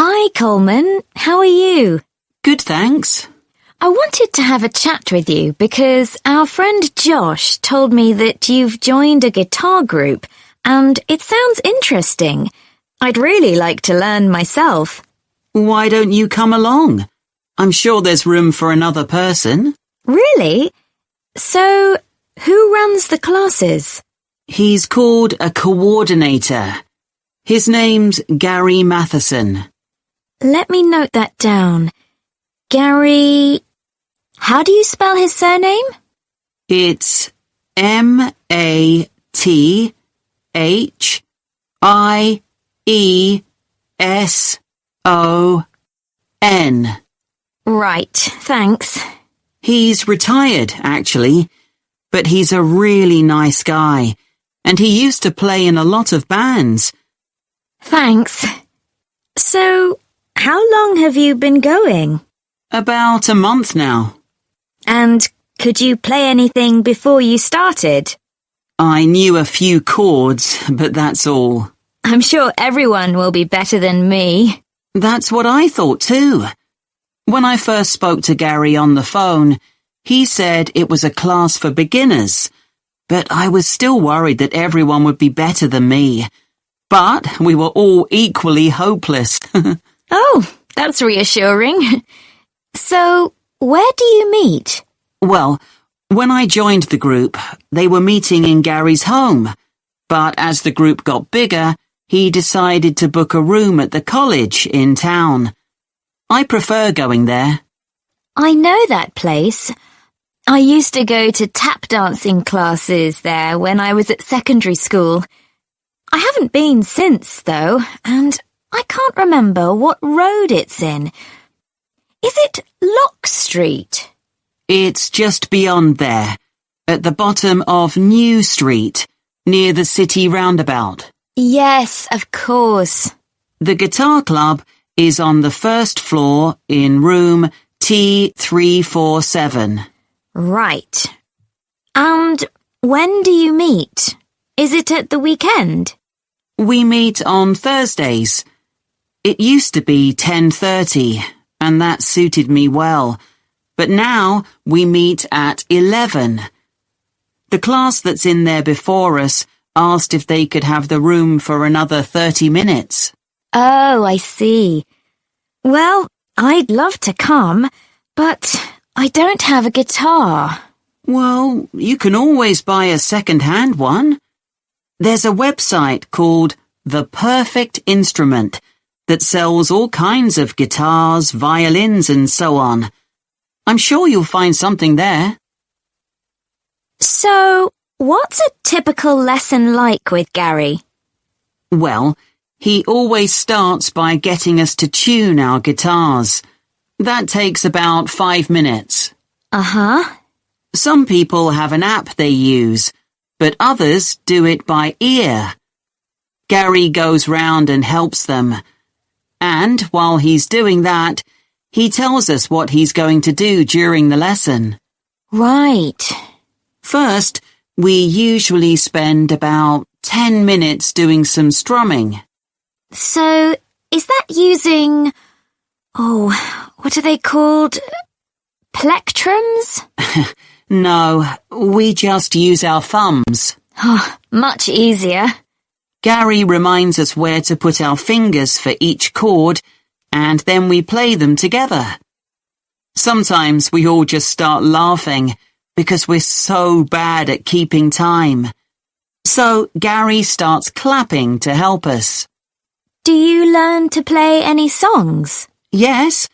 Hi, Coleman. How are you? Good, thanks. I wanted to have a chat with you because our friend Josh told me that you've joined a guitar group and it sounds interesting. I'd really like to learn myself. Why don't you come along? I'm sure there's room for another person. Really? So, who runs the classes? He's called a coordinator. His name's Gary Matheson. Let me note that down. Gary... How do you spell his surname? It's Matheson. Right, thanks. He's retired, actually, but he's a really nice guy, and he used to play in a lot of bands. Thanks. So, how long have you been going? About a month now. And could you play anything before you started? I knew a few chords, but that's all. I'm sure everyone will be better than me. That's what I thought too. When I first spoke to Gary on the phone, he said it was a class for beginners, but I was still worried that everyone would be better than me. But we were all equally hopeless. Oh, that's reassuring. So, where do you meet? Well, when I joined the group, they were meeting in Gary's home. But as the group got bigger, he decided to book a room at the college in town. I prefer going there. I know that place. I used to go to tap dancing classes there when I was at secondary school. I haven't been since, though, and I can't remember what road it's in. Is it Lock Street? It's just beyond there, at the bottom of New Street, near the city roundabout. Yes, of course. The guitar club is on the first floor in room T347. Right. And when do you meet? Is it at the weekend? We meet on Thursdays. It used to be 10:30, and that suited me well. But now we meet at 11. The class that's in there before us asked if they could have the room for another 30 minutes. Oh, I see. Well, I'd love to come, but I don't have a guitar. Well, you can always buy a second-hand one. There's a website called The Perfect Instrument that sells all kinds of guitars, violins, and so on. I'm sure you'll find something there. So, what's a typical lesson like with Gary? Well, he always starts by getting us to tune our guitars. That takes about 5 minutes. Uh-huh. Some people have an app they use, but others do it by ear. Gary goes round and helps them. And while he's doing that, he tells us what he's going to do during the lesson. Right. First, we usually spend about 10 minutes doing some strumming. So, is that using... what are they called? Plectrums? No, we just use our thumbs. Oh, much easier. Gary reminds us where to put our fingers for each chord, and then we play them together. Sometimes we all just start laughing because we're so bad at keeping time. So Gary starts clapping to help us. Do you learn to play any songs? Yes,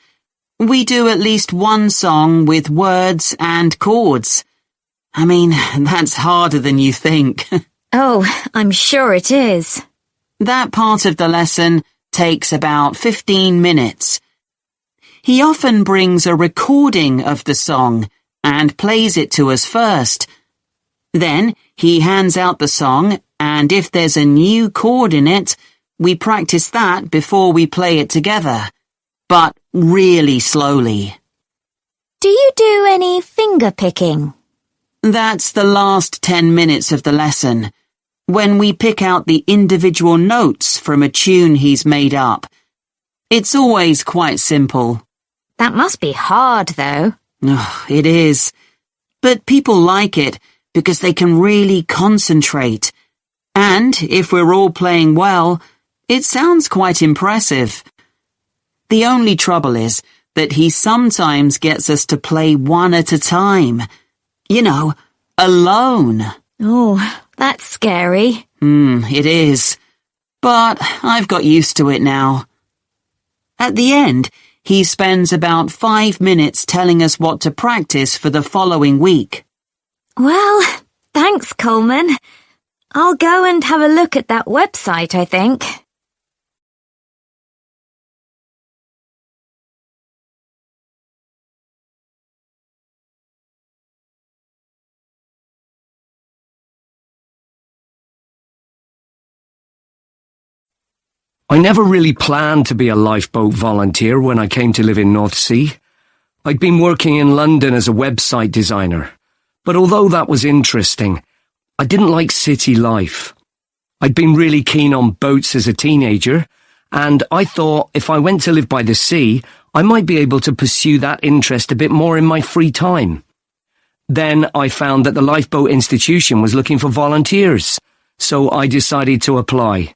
we do at least one song with words and chords. I mean, that's harder than you think. Oh, I'm sure it is. That part of the lesson takes about 15 minutes. He often brings a recording of the song and plays it to us first. Then he hands out the song, and if there's a new chord in it, we practice that before we play it together, but really slowly. Do you do any finger picking? That's the last 10 minutes of the lesson, when we pick out the individual notes from a tune he's made up. It's always quite simple. That must be hard, though. Oh, it is. But people like it because they can really concentrate. And if we're all playing well, it sounds quite impressive. The only trouble is that he sometimes gets us to play one at a time. You know, alone. Oh, that's scary. It is. But I've got used to it now. At the end, he spends about 5 minutes telling us what to practice for the following week. Well, thanks, Coleman. I'll go and have a look at that website, I think. I never really planned to be a lifeboat volunteer when I came to live in North Sea. I'd been working in London as a website designer, but although that was interesting, I didn't like city life. I'd been really keen on boats as a teenager, and I thought if I went to live by the sea, I might be able to pursue that interest a bit more in my free time. Then I found that the Lifeboat Institution was looking for volunteers, so I decided to apply.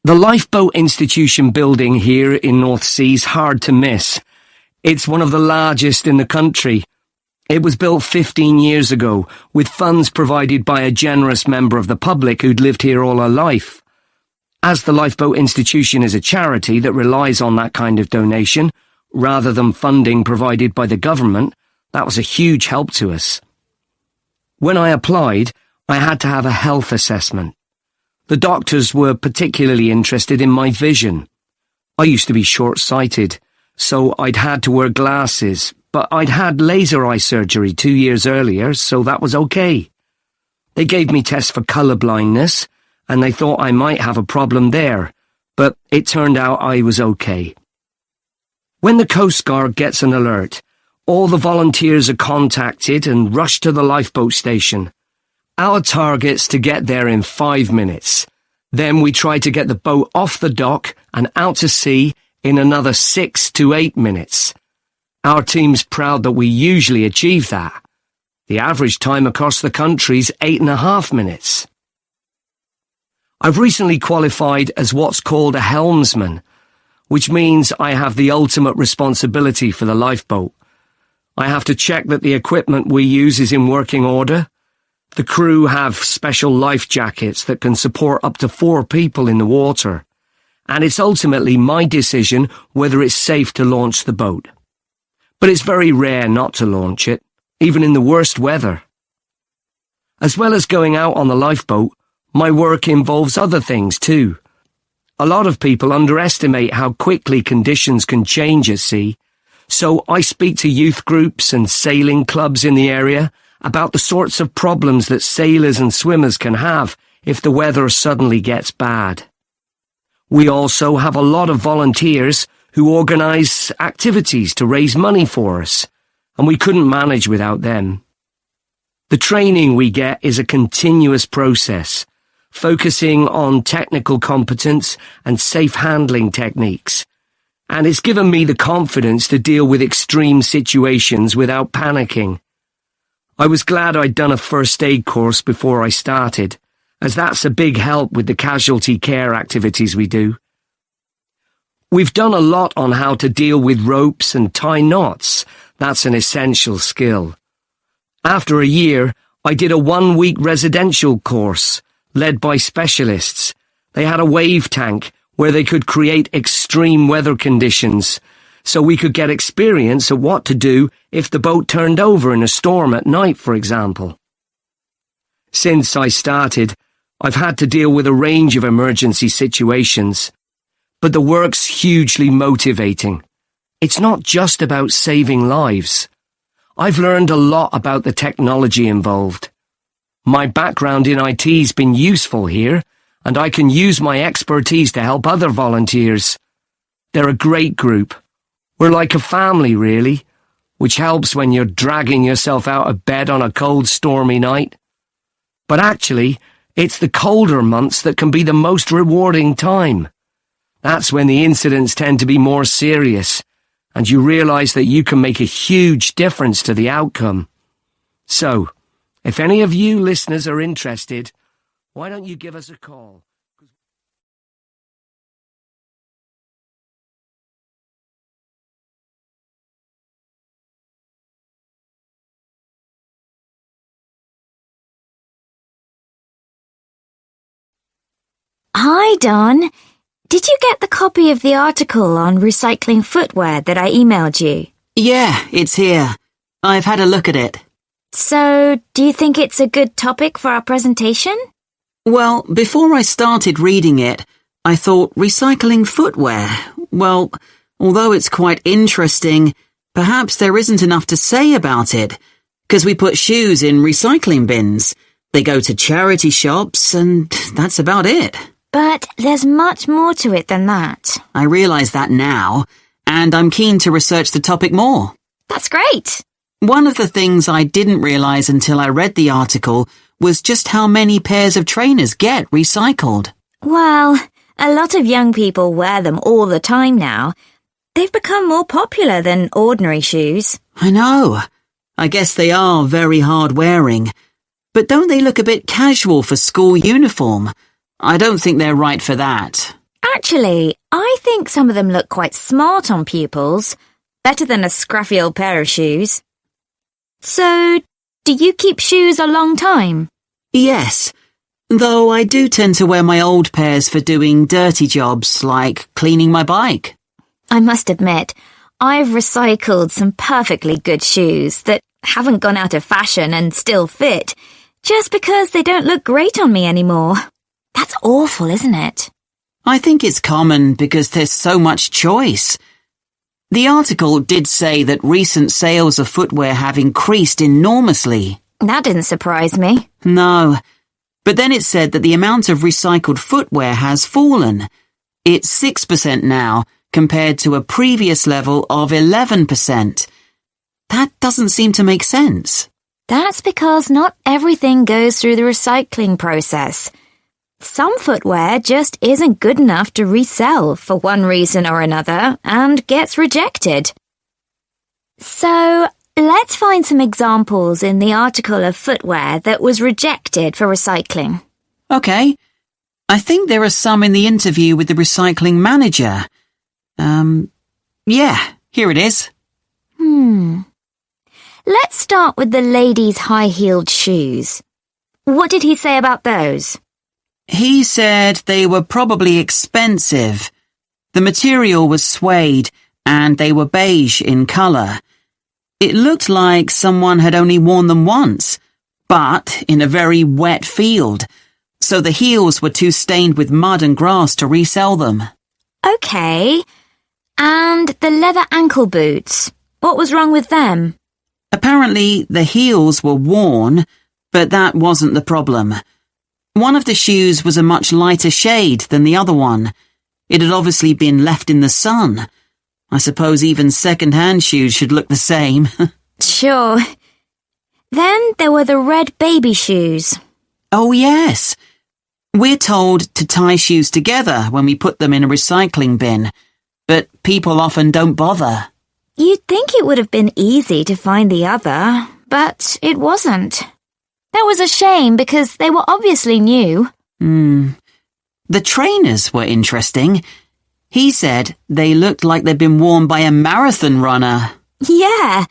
The Lifeboat Institution building here in North Sea is hard to miss. It's one of the largest in the country. It was built 15 years ago, with funds provided by a generous member of the public who'd lived here all her life. As the Lifeboat Institution is a charity that relies on that kind of donation, rather than funding provided by the government, that was a huge help to us. When I applied, I had to have a health assessment. The doctors were particularly interested in my vision. I used to be short-sighted, so I'd had to wear glasses, but I'd had laser eye surgery 2 years earlier, so that was okay. They gave me tests for colour blindness, and they thought I might have a problem there, but it turned out I was okay. When the Coast Guard gets an alert, all the volunteers are contacted and rush to the lifeboat station. Our target's to get there in 5 minutes. Then we try to get the boat off the dock and out to sea in another 6 to 8 minutes. Our team's proud that we usually achieve that. The average time across the country's 8.5 minutes. I've recently qualified as what's called a helmsman, which means I have the ultimate responsibility for the lifeboat. I have to check that the equipment we use is in working order. The crew have special life jackets that can support up to 4 people in the water, and it's ultimately my decision whether it's safe to launch the boat. But it's very rare not to launch it, even in the worst weather. As well as going out on the lifeboat, my work involves other things too. A lot of people underestimate how quickly conditions can change at sea, so I speak to youth groups and sailing clubs in the area about the sorts of problems that sailors and swimmers can have if the weather suddenly gets bad. We also have a lot of volunteers who organise activities to raise money for us, and we couldn't manage without them. The training we get is a continuous process, focusing on technical competence and safe handling techniques, and it's given me the confidence to deal with extreme situations without panicking. I was glad I'd done a first aid course before I started, as that's a big help with the casualty care activities we do. We've done a lot on how to deal with ropes and tie knots. That's an essential skill. After a year, I did a 1-week residential course, led by specialists. They had a wave tank where they could create extreme weather conditions, so we could get experience at what to do if the boat turned over in a storm at night, for example. Since I started, I've had to deal with a range of emergency situations, but the work's hugely motivating. It's not just about saving lives. I've learned a lot about the technology involved. My background in IT's been useful here, and I can use my expertise to help other volunteers. They're a great group. We're like a family, really, which helps when you're dragging yourself out of bed on a cold, stormy night. But actually, it's the colder months that can be the most rewarding time. That's when the incidents tend to be more serious, and you realise that you can make a huge difference to the outcome. So, if any of you listeners are interested, why don't you give us a call? Hi, Don. Did you get the copy of the article on recycling footwear that I emailed you? Yeah, it's here. I've had a look at it. So, do you think it's a good topic for our presentation? Well, before I started reading it, I thought recycling footwear. Well, although it's quite interesting, perhaps there isn't enough to say about it, because we put shoes in recycling bins. They go to charity shops, and that's about it. But there's much more to it than that. I realise that now, and I'm keen to research the topic more. That's great. One of the things I didn't realise until I read the article was just how many pairs of trainers get recycled. Well, a lot of young people wear them all the time now. They've become more popular than ordinary shoes. I know. I guess they are very hard-wearing. But don't they look a bit casual for school uniform? I don't think they're right for that. Actually, I think some of them look quite smart on pupils. Better than a scruffy old pair of shoes. So, do you keep shoes a long time? Yes, though I do tend to wear my old pairs for doing dirty jobs like cleaning my bike. I must admit, I've recycled some perfectly good shoes that haven't gone out of fashion and still fit, just because they don't look great on me anymore. That's awful, isn't it? I think it's common because there's so much choice. The article did say that recent sales of footwear have increased enormously. That didn't surprise me. No, but then it said that the amount of recycled footwear has fallen. It's 6% now, compared to a previous level of 11%. That doesn't seem to make sense. That's because not everything goes through the recycling process. Some footwear just isn't good enough to resell for one reason or another and gets rejected. So, let's find some examples in the article of footwear that was rejected for recycling. Okay. I think there are some in the interview with the recycling manager. Yeah, here it is. Let's start with the ladies' high-heeled shoes. What did he say about those? He said they were probably expensive. The material was suede and they were beige in colour. It looked like someone had only worn them once, but in a very wet field, so the heels were too stained with mud and grass to resell them. Okay. And the leather ankle boots, what was wrong with them? Apparently the heels were worn, but that wasn't the problem. One of the shoes was a much lighter shade than the other one. It had obviously been left in the sun. I suppose even second-hand shoes should look the same. Sure. Then there were the red baby shoes. Oh, yes. We're told to tie shoes together when we put them in a recycling bin, but people often don't bother. You'd think it would have been easy to find the other, but it wasn't. That was a shame because they were obviously new. The trainers were interesting. He said they looked like they'd been worn by a marathon runner. Yeah.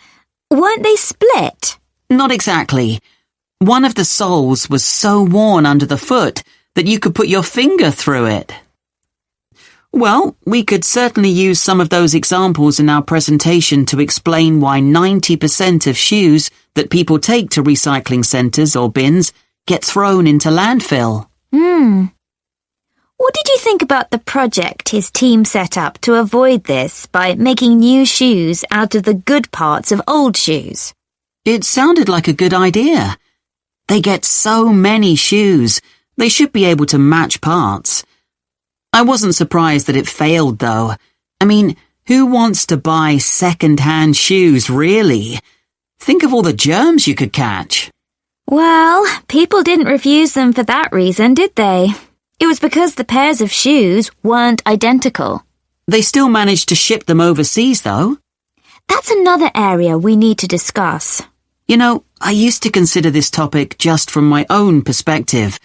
Weren't they split? Not exactly. One of the soles was so worn under the foot that you could put your finger through it. Well, we could certainly use some of those examples in our presentation to explain why 90% of shoes that people take to recycling centres or bins get thrown into landfill. What did you think about the project his team set up to avoid this by making new shoes out of the good parts of old shoes? It sounded like a good idea. They get so many shoes, they should be able to match parts. I wasn't surprised that it failed, though. I mean, who wants to buy second-hand shoes, really? Think of all the germs you could catch. Well, people didn't refuse them for that reason, did they? It was because the pairs of shoes weren't identical. They still managed to ship them overseas, though. That's another area we need to discuss. You know, I used to consider this topic just from my own perspective,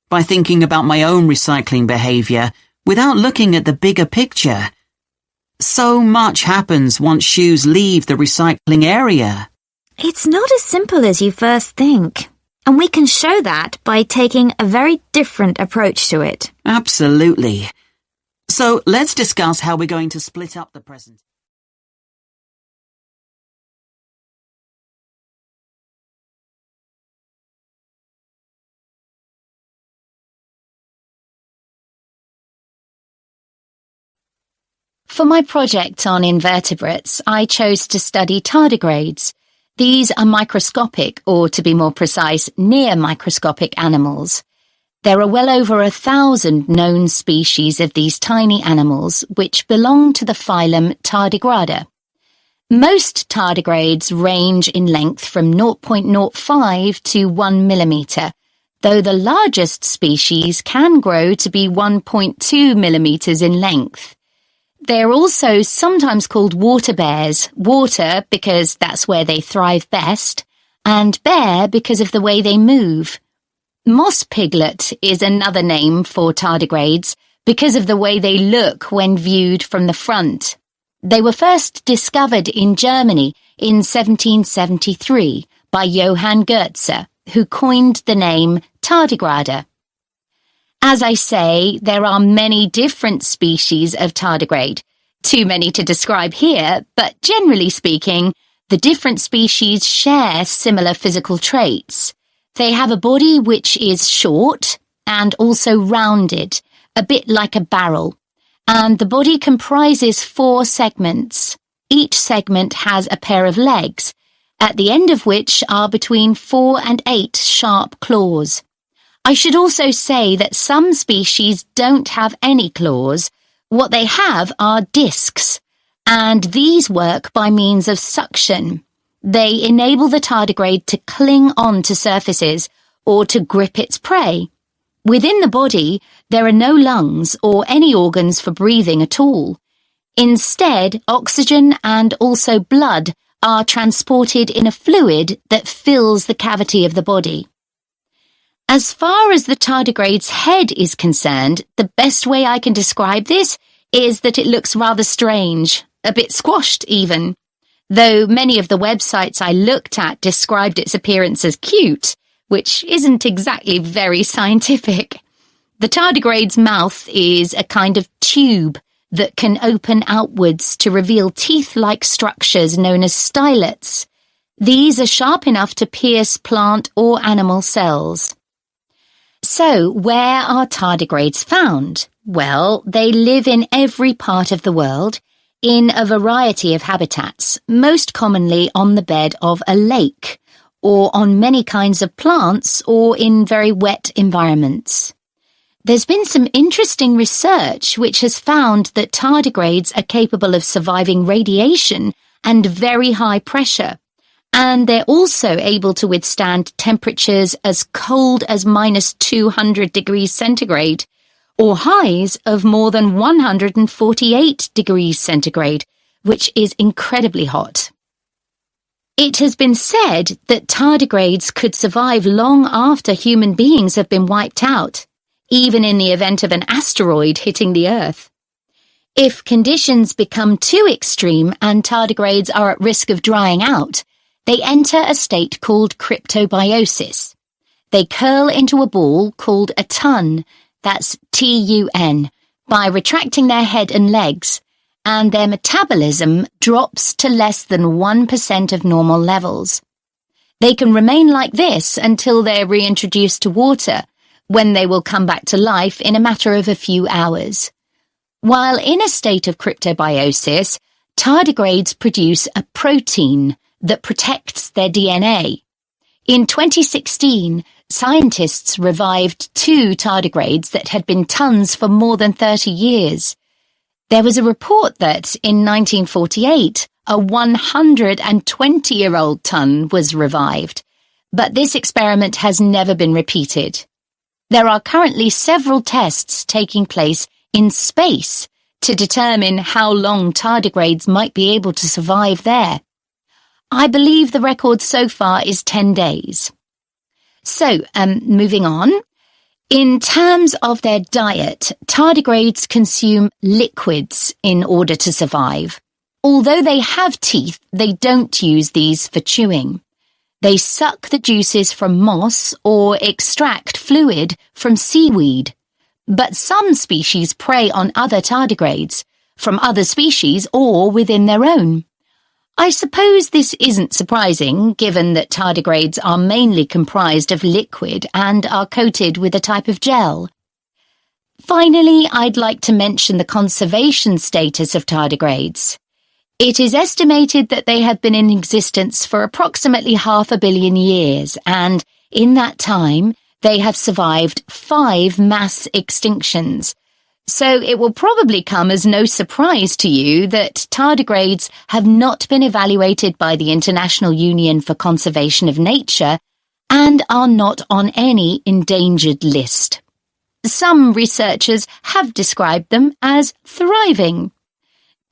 by thinking about my own recycling behaviour without looking at the bigger picture. So much happens once shoes leave the recycling area. It's not as simple as you first think, and we can show that by taking a very different approach to it. Absolutely. So let's discuss how we're going to split up the present. For my project on invertebrates, I chose to study tardigrades. These are microscopic, or to be more precise, near microscopic animals. There are well over 1,000 known species of these tiny animals, which belong to the phylum Tardigrada. Most tardigrades range in length from 0.05 to 1 millimetre, though the largest species can grow to be 1.2 millimetres in length. They're also sometimes called water bears, water because that's where they thrive best, and bear because of the way they move. Moss piglet is another name for tardigrades because of the way they look when viewed from the front. They were first discovered in Germany in 1773 by Johann Goetze, who coined the name tardigrade. As I say, there are many different species of tardigrade. Too many to describe here, but generally speaking, the different species share similar physical traits. They have a body which is short and also rounded, a bit like a barrel, and the body comprises 4 segments. Each segment has a pair of legs, at the end of which are between 4 and 8 sharp claws. I should also say that some species don't have any claws. What they have are discs, and these work by means of suction. They enable the tardigrade to cling on to surfaces or to grip its prey. Within the body, there are no lungs or any organs for breathing at all. Instead, oxygen and also blood are transported in a fluid that fills the cavity of the body. As far as the tardigrade's head is concerned, the best way I can describe this is that it looks rather strange, a bit squashed even. Though many of the websites I looked at described its appearance as cute, which isn't exactly very scientific. The tardigrade's mouth is a kind of tube that can open outwards to reveal teeth-like structures known as stylets. These are sharp enough to pierce plant or animal cells. So, where are tardigrades found? Well, they live in every part of the world, in a variety of habitats, most commonly on the bed of a lake, or on many kinds of plants, or in very wet environments. There's been some interesting research which has found that tardigrades are capable of surviving radiation and very high pressure. And they're also able to withstand temperatures as cold as minus 200 degrees centigrade, or highs of more than 148 degrees centigrade, which is incredibly hot. It has been said that tardigrades could survive long after human beings have been wiped out, even in the event of an asteroid hitting the Earth. If conditions become too extreme and tardigrades are at risk of drying out, they enter a state called cryptobiosis. They curl into a ball called a tun, that's T-U-N, by retracting their head and legs, and their metabolism drops to less than 1% of normal levels. They can remain like this until they're reintroduced to water, when they will come back to life in a matter of a few hours. While in a state of cryptobiosis, tardigrades produce a protein that protects their DNA. In 2016, scientists revived 2 tardigrades that had been tuns for more than 30 years. There was a report that, in 1948, a 120-year-old tun was revived, but this experiment has never been repeated. There are currently several tests taking place in space to determine how long tardigrades might be able to survive there. I believe the record so far is 10 days. So, moving on. In terms of their diet, tardigrades consume liquids in order to survive. Although they have teeth, they don't use these for chewing. They suck the juices from moss or extract fluid from seaweed. But some species prey on other tardigrades, from other species or within their own. I suppose this isn't surprising, given that tardigrades are mainly comprised of liquid and are coated with a type of gel. Finally, I'd like to mention the conservation status of tardigrades. It is estimated that they have been in existence for approximately 500 million years, and in that time, they have survived 5 mass extinctions. So it will probably come as no surprise to you that tardigrades have not been evaluated by the International Union for Conservation of Nature and are not on any endangered list. Some researchers have described them as thriving.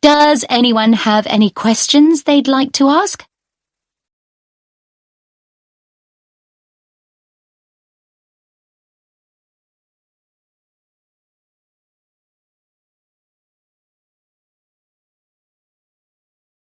Does anyone have any questions they'd like to ask?